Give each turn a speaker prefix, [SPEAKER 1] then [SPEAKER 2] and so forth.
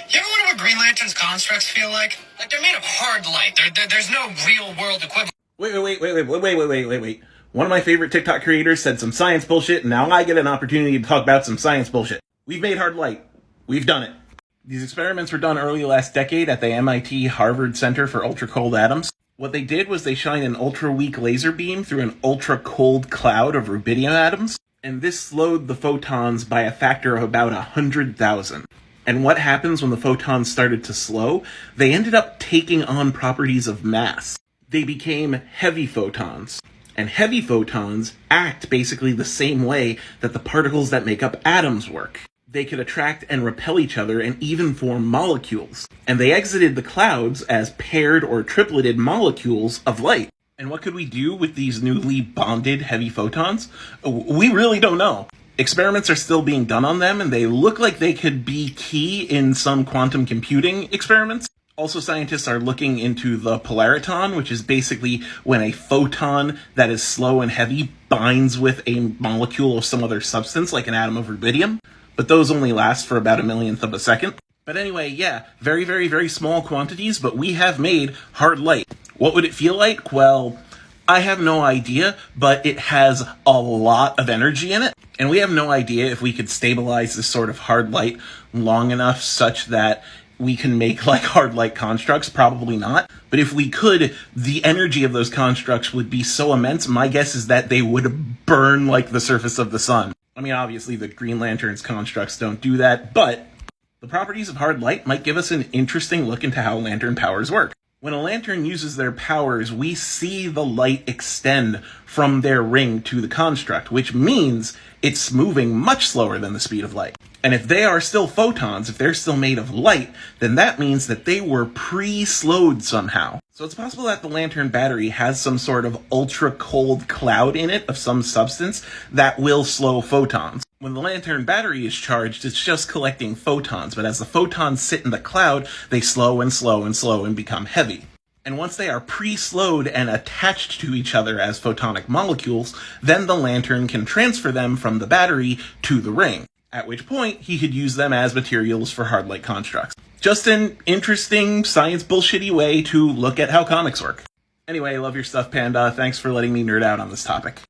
[SPEAKER 1] You ever wonder what Green Lantern's constructs feel like? Like they're made of hard light. There's no real world equivalent.
[SPEAKER 2] Wait. One of my favorite TikTok creators said some science bullshit, and now I get an opportunity to talk about some science bullshit. We've made hard light. We've done it. These experiments were done early last decade at the MIT Harvard Center for Ultra-Cold Atoms. What they did was they shined an ultra-weak laser beam through an ultra-cold cloud of rubidium atoms, and this slowed the photons by a factor of about 100,000. And what happens when the photons started to slow? They ended up taking on properties of mass. They became heavy photons. And heavy photons act basically the same way that the particles that make up atoms work. They could attract and repel each other and even form molecules. And they exited the clouds as paired or tripleted molecules of light. And what could we do with these newly bonded heavy photons? We really don't know. Experiments are still being done on them, and they look like they could be key in some quantum computing experiments. Also, scientists are looking into the polariton, which is basically when a photon that is slow and heavy binds with a molecule of some other substance, like an atom of rubidium. But those only last for about a millionth of a second. But anyway, yeah, very, very, very small quantities, but we have made hard light. What would it feel like? Well, I have no idea, but it has a lot of energy in it. And we have no idea if we could stabilize this sort of hard light long enough such that we can make like hard light constructs. Probably not. But if we could, the energy of those constructs would be so immense. My guess is that they would burn like the surface of the sun. I mean, obviously the Green Lantern's constructs don't do that, but the properties of hard light might give us an interesting look into how lantern powers work. When a lantern uses their powers, we see the light extend from their ring to the construct, which means it's moving much slower than the speed of light. And if they are still photons, if they're still made of light, then that means that they were pre-slowed somehow. So it's possible that the lantern battery has some sort of ultra-cold cloud in it of some substance that will slow photons. When the lantern battery is charged, it's just collecting photons, but as the photons sit in the cloud, they slow and become heavy. And once they are pre-slowed and attached to each other as photonic molecules, then the lantern can transfer them from the battery to the ring. At which point, he could use them as materials for hard light constructs. Just an interesting science bullshitty way to look at how comics work. Anyway, I love your stuff, Panda. Thanks for letting me nerd out on this topic.